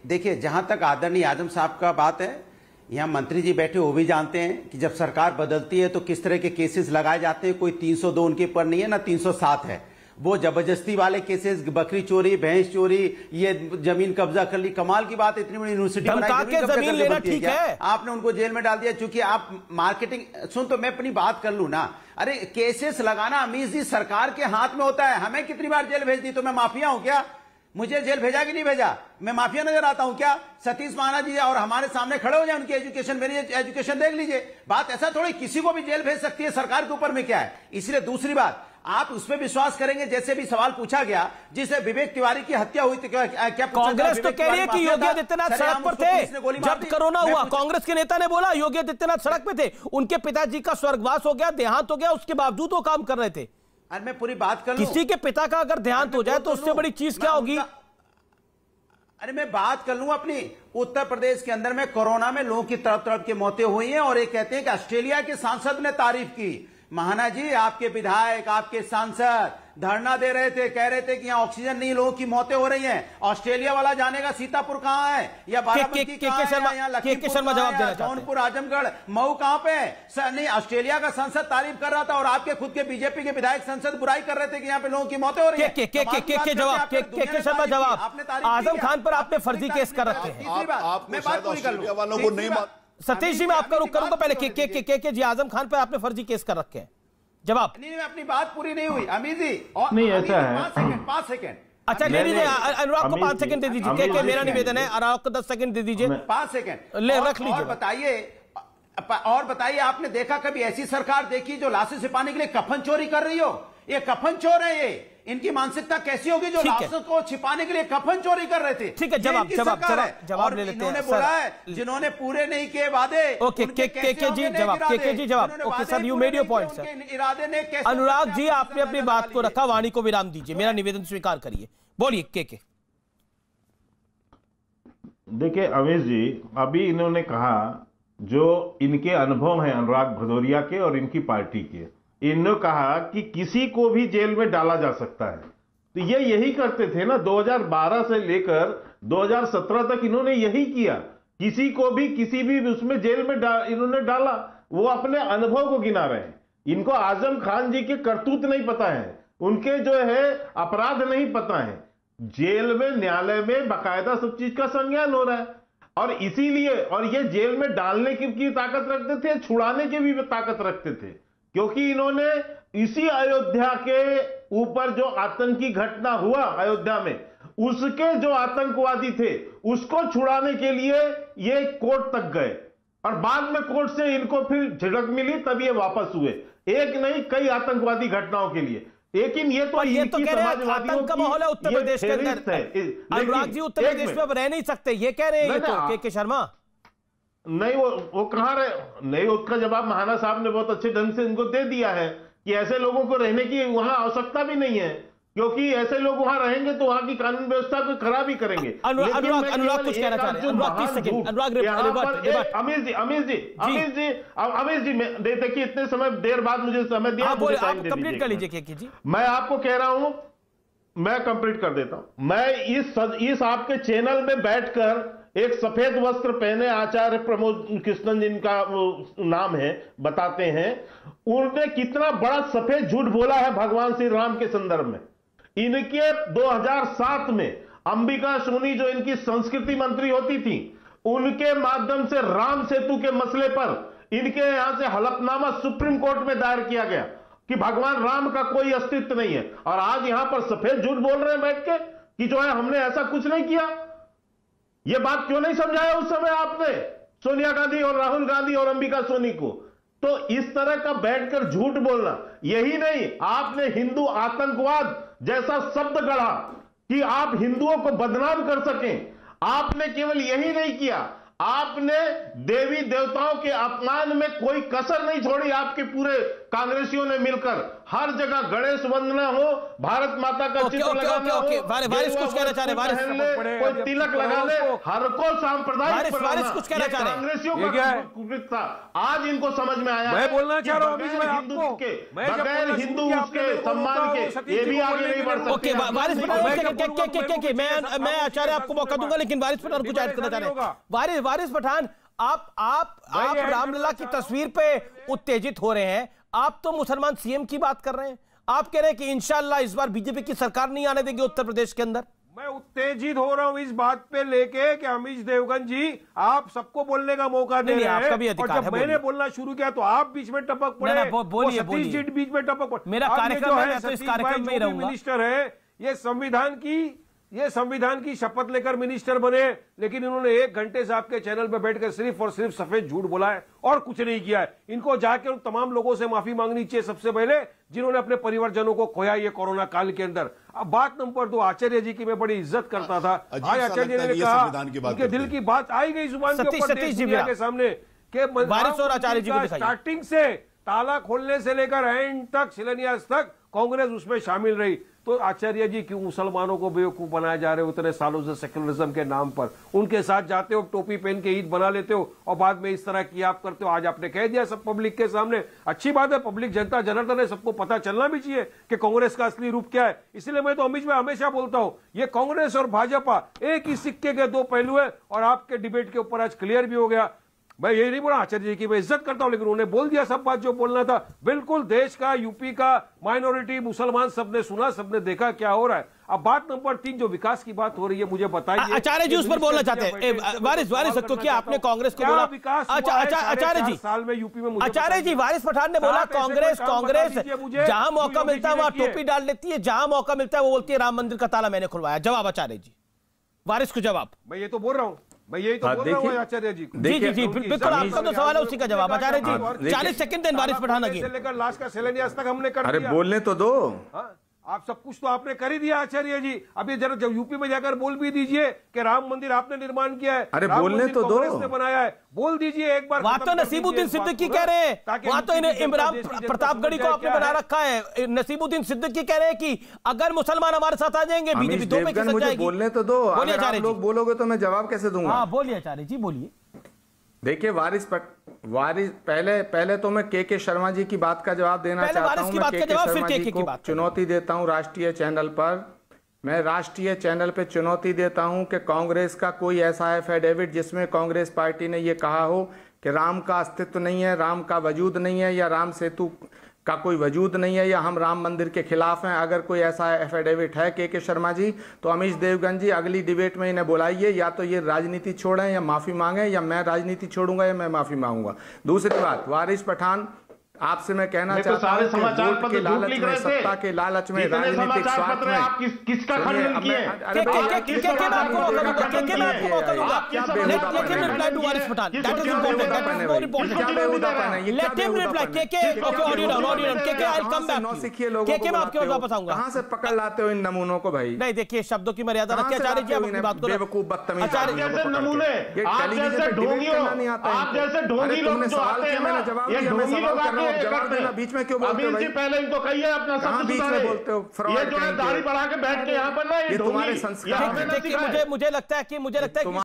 देखिए, जहां तक आदरणीय आजम साहब का बात है, यहाँ मंत्री जी बैठे वो भी जानते हैं कि जब सरकार बदलती है तो किस तरह के केसेस लगाए जाते हैं। कोई 302 उनके ऊपर नहीं है, ना 307 है। वो जबरदस्ती वाले केसेस, बकरी चोरी, भैंस चोरी, ये जमीन कब्जा कर ली। कमाल की बात, इतनी बड़ी यूनिवर्सिटी बनाई, जमीन लेना ठीक है, आपने उनको जेल में डाल दिया। चूंकि आप मार्केटिंग, सुन तो मैं अपनी बात कर लूं ना। अरे केसेस लगाना अमीश जी सरकार के हाथ में होता है। हमें कितनी बार जेल भेज दी, तो मैं माफिया हूं क्या? मुझे जेल भेजा कि नहीं भेजा? मैं माफिया नजर आता हूं क्या? सतीश महाना जी और हमारे सामने खड़े हो जाए, उनकी एजुकेशन, मेरी एजुकेशन देख लीजिए। बात ऐसा थोड़ी किसी को भी जेल भेज सकती है, सरकार के ऊपर में क्या है। इसलिए दूसरी बात, आप उस पर विश्वास करेंगे जैसे भी सवाल पूछा गया, जिसे विवेक तिवारी की हत्या हुई थी, क्या कांग्रेस तो कह रही है कि योगी आदित्यनाथ सड़क पर थे जब कोरोना हुआ। कांग्रेस के नेता ने बोला योगी आदित्यनाथ सड़क पे थे, उनके पिताजी का स्वर्गवास हो गया, देहांत हो गया, उसके बावजूद वो काम कर रहे थे। अरे मैं पूरी बात कर लूं, किसी के पिता का अगर देहांत हो जाए तो उससे बड़ी चीज क्या होगी? अरे मैं बात कर लूं अपनी, उत्तर प्रदेश के अंदर में कोरोना में लोगों की तड़प तड़प की मौतें हुई हैं, और ये कहते हैं कि ऑस्ट्रेलिया के सांसद ने तारीफ की। महाना जी, आपके विधायक, आपके सांसद धरना दे रहे थे, कह रहे थे कि यहाँ ऑक्सीजन नहीं, लोगों की मौतें हो रही हैं। ऑस्ट्रेलिया वाला जानेगा सीतापुर कहाँ है, या बाराबंकी कहाँ है, या लखीमपुर कहाँ है, जौनपुर, आजमगढ़, मऊ कहाँ पे है? नहीं, ऑस्ट्रेलिया का संसद तारीफ कर रहा था और आपके खुद के बीजेपी के विधायक संसद बुराई कर रहे थे कि यहाँ पे लोगों की मौतें हो रही है। के शर्मा जवाब, आजम खान पर आपने फर्जी केस कर रखे हैं। मैं बात पूरी कर लूं, सतीश जी, मैं आपका रुख करूंगा। पहले के जी, आजम खान पर आपने फर्जी केस कर रखे हैं। जवाब नहीं, अपनी बात पूरी नहीं हुई अमीर जी। नहीं, ऐसा है 5 सेकंड। अच्छा, ले लीजिए अनुराग को 5 सेकंड दे दीजिए। के मेरा निवेदन है, अनुराग को 10 सेकंड दे दीजिए। 5 सेकंड ले रख लीजिए। और बताइए, आपने देखा कभी ऐसी सरकार देखी जो लाशें छिपाने के लिए कफन चोरी कर रही हो? ये कफन चोर है, ये इनकी मानसिकता कैसी होगी जो लाशों को छिपाने के लिए कफन चोरी कर रहे थे? ठीक है, जवाब ले लेते हैं। बोला है जिन्होंने पूरे नहीं किए वादे। ओके, के जी जवाब। Okay sir, you made your point sir. इरादे ने कैसे? अनुराग जी, आपने अपनी बात को रखा, वाणी को विराम दीजिए। मेरा निवेदन स्वीकार करिए, बोलिए। के देखिए अमीश जी, अभी इन्होंने कहा जो इनके अनुभव हैं अनुराग भदौरिया के और इनकी पार्टी के, इन्होंने कहा कि किसी को भी जेल में डाला जा सकता है। तो ये यही करते थे ना, 2012 से लेकर 2017 तक इन्होंने यही किया। किसी को भी किसी भी उसमें जेल में इन्होंने डाला। वो अपने अनुभव को गिना रहे हैं। इनको आजम खान जी के करतूत नहीं पता है, उनके जो है अपराध नहीं पता है। जेल में, न्यायालय में बाकायदा सब चीज का संज्ञान हो रहा है, और इसीलिए, और ये जेल में डालने की ताकत रखते थे, छुड़ाने की भी ताकत रखते थे, क्योंकि इन्होंने इसी अयोध्या के ऊपर जो आतंकी घटना हुआ अयोध्या में, उसके जो आतंकवादी थे उसको छुड़ाने के लिए ये कोर्ट तक गए, और बाद में कोर्ट से इनको फिर झिड़क मिली, तब ये वापस हुए। एक नहीं, कई आतंकवादी घटनाओं के लिए। लेकिन ये तो कह रहे हैं आतंक का माहौल है उत्तर प्रदेश के अंदर। अनुराग जी, उत्तर प्रदेश में रह नहीं सकते, ये कह रहे हैं। ये तो के शर्मा नहीं, वो कहां रहे? नहीं, उसका जवाब महाना साहब ने बहुत अच्छे ढंग से इनको दे दिया है कि ऐसे लोगों को रहने की वहां आवश्यकता भी नहीं है, क्योंकि ऐसे लोग वहां रहेंगे तो वहां की कानून व्यवस्था को खराब ही करेंगे। अनुराग कुछ कहना चाह रहे हैं। अनुराग 30 सेकंड। अमीश जी, देखिए इतने समय देर बाद मुझे समय दिया, कंप्लीट कर लीजिए। जी, मैं आपको कह रहा हूं, मैं कंप्लीट कर देता हूं। मैं इस आपके चैनल में बैठकर एक सफेद वस्त्र पहने आचार्य प्रमोद कृष्णन जिनका नाम है, बताते हैं उन्होंने कितना बड़ा सफेद झूठ बोला है भगवान श्री राम के संदर्भ में। इनके 2007 में अंबिका सोनी जो इनकी संस्कृति मंत्री होती थी, उनके माध्यम से राम सेतु के मसले पर इनके यहां से हलफनामा सुप्रीम कोर्ट में दायर किया गया कि भगवान राम का कोई अस्तित्व नहीं है, और आज यहां पर सफेद झूठ बोल रहे हैं बैठ के कि जो है हमने ऐसा कुछ नहीं किया। यह बात क्यों नहीं समझाया उस समय आपने सोनिया गांधी और राहुल गांधी और अंबिका सोनी को? तो इस तरह का बैठकर झूठ बोलना, यही नहीं, आपने हिंदू आतंकवाद जैसा शब्द गढ़ा कि आप हिंदुओं को बदनाम कर सकें। आपने केवल यही नहीं किया, आपने देवी देवताओं के अपमान में कोई कसर नहीं छोड़ी। आपके पूरे कांग्रेसियों ने मिलकर हर जगह गणेश वंदना हो, भारत माता का चित्र लगाना हो, वारिस कुछ कहना चाह रहे, वारिस कोई तिलक लगा ले, हर को सांप्रदायिक कुछ कहना चाह रहे, कांग्रेसियों का आज इनको समझ में आया। मैं बोलना चाह रहा हूँ बगैर हिंदू उसके सम्मान के ये भी आगे नहीं बढ़ सकते। मैं आचार्य आपको मौका दूंगा, लेकिन वारिस पठान कुछ ऐड करना चाह रहे हैं। वारिस पठान, आप रामलला की तस्वीर पे उत्तेजित हो रहे हैं। आप तो मुसलमान सीएम की बात कर रहे हैं, आप कह रहे हैं कि इंशाअल्लाह इस बार बीजेपी की सरकार नहीं आने देंगे उत्तर प्रदेश के अंदर। मैं उत्तेजित हो रहा हूं इस बात पे लेके कि अमीश देवगन जी आप सबको बोलने का मौका दे रहे हैं, आपका भी अधिकार और जब मैंने बोलना शुरू किया तो आप बीच में टपक पड़े, बोलिए सतीश जी बीच में टपक पड़े। मेरा कार्यक्रम है, तो इस कार्यक्रम में रहूंगा। मिनिस्टर है, ये संविधान की शपथ लेकर मिनिस्टर बने, लेकिन इन्होंने 1 घंटे से आपके चैनल पे बैठकर सिर्फ और सिर्फ सफेद झूठ बोला है और कुछ नहीं किया है। इनको जाके उन तमाम लोगों से माफी मांगनी चाहिए सबसे पहले, जिन्होंने अपने परिवारजनों को खोया ये कोरोना काल के अंदर। अब बात नंबर 2, आचार्य जी की मैं बड़ी इज्जत करता था, आज आचार्य जी ने कहा उनके दिल की बात आई गई जुबान के ऊपर दुनिया के सामने कि वारिस और आचार्य जी को स्टार्टिंग से ताला खोलने से लेकर एंड तक, शिलान्यास तक कांग्रेस उसमें शामिल रही। तो आचार्य जी क्यों मुसलमानों को बेवकूफ बनाए जा रहे हो इतने सालों से सेक्युलरिज्म के नाम पर? उनके साथ जाते हो, टोपी पहन के ईद बना लेते हो और बाद में इस तरह की आप करते हो। आज आपने कह दिया सब पब्लिक के सामने, अच्छी बात है, पब्लिक जनता जनार्दन है, सबको पता चलना भी चाहिए कि कांग्रेस का असली रूप क्या है। इसलिए मैं तो अमीश भाई हमेशा बोलता हूं, ये कांग्रेस और भाजपा एक ही सिक्के के 2 पहलू है, और आपके डिबेट के ऊपर आज क्लियर भी हो गया। मैं ये नहीं बोला आचार्य जी की मैं इज्जत करता हूं, लेकिन उन्होंने बोल दिया सब बात जो बोलना था। बिल्कुल देश का, यूपी का, माइनॉरिटी, मुसलमान सबने सुना, सबने देखा क्या हो रहा है। अब बात नंबर 3 जो विकास की बात हो रही है, मुझे बताइए। आचार्य जी उस पर बोलना चाहते हैं, वारिस क्योंकि आपने कांग्रेस को बोला विकास। आचार्य जी साल में यूपी में, आचार्य जी वारिस पठान ने बोला कांग्रेस जहां मौका मिलता है वहां टोपी डाल लेती है, जहां मौका मिलता है वो बोलती है राम मंदिर का ताला मैंने खुलवाया। जवाब आचार्य जी, वारिस को जवाब। मैं ये तो बोल रहा हूं, मैं यही तो बोल रहा हूं आचार्य जी को। जी बिल्कुल, आपका तो सवाल है उसी का जवाब। आचार्य जी 40 सेकंड दें वारिस पठान आगे। से लेकर लास्ट का शिलान्यास तक हमने कर दिया। अरे बोलने तो दो, आप सब कुछ तो आपने कर ही दिया आचार्य जी। अभी जरा जब यूपी में जाकर बोल भी दीजिए कि राम मंदिर आपने निर्माण किया है। अरे बोलने तो दो, कांग्रेस ने बनाया है, बोल दीजिए एक बार। वहां तो नसीबुद्दीन सिद्दीकी कह रहे हैं, वहां तो इमरान प्रतापगढ़ी को आपने बना रखा है। नसीबुद्दीन सिद्दीकी कह रहे हैं कि अगर मुसलमान हमारे साथ आ जाएंगे बीजेपी 2 पे खिसक जाएगी। बोलने तो दो, अगर आप लोग बोलोगे तो मैं जवाब कैसे दूंगा? हाँ बोलिए आचार्य जी, बोलिए। देखिए वारिस पहले तो मैं के शर्मा जी की बात का जवाब देना चाहता हूं। मैं के शर्मा जी को चुनौती देता हूं राष्ट्रीय चैनल पर। मैं राष्ट्रीय चैनल पे चुनौती देता हूं कि कांग्रेस का कोई ऐसा एफिडेविट जिसमें कांग्रेस पार्टी ने ये कहा हो कि राम का अस्तित्व नहीं है, राम का वजूद नहीं है, या राम सेतु का कोई वजूद नहीं है, या हम राम मंदिर के खिलाफ हैं। अगर कोई ऐसा एफिडेविट है के शर्मा जी, तो अमीश देवगन जी अगली डिबेट में इन्हें बुलाइए, या तो ये राजनीति छोड़ें या माफी मांगें, या मैं राजनीति छोड़ूंगा या मैं माफी मांगूंगा। दूसरी बात, वारिस पठान आपसे मैं कहना चाहता हूं कि वोट के लालच में, सत्ता के लालच में, राजनीतिक स्वार्थ में किसका खंडन किए? कहां से पकड़ लाते हो इन नमूनों को भाई? नहीं देखिए, शब्दों की मर्यादा रखिए आचार्य जी, अपनी बात को। बेवकूफ बदतमीज नमूने, आप जैसे ढोंगियों, आप जैसे ढोंगी लोग जो आते हैं ना, ये ढोंगी लोग आके जवाब देना बीच में क्यों बोलते हो भाई? पहले इनको कहिए अपना शब्द बीच में बोलते हो। ये जो है दाढ़ी बढ़ा के बैठ के यहाँ पर ना, ये तुम्हारे संस्कार। मुझे लगता है कि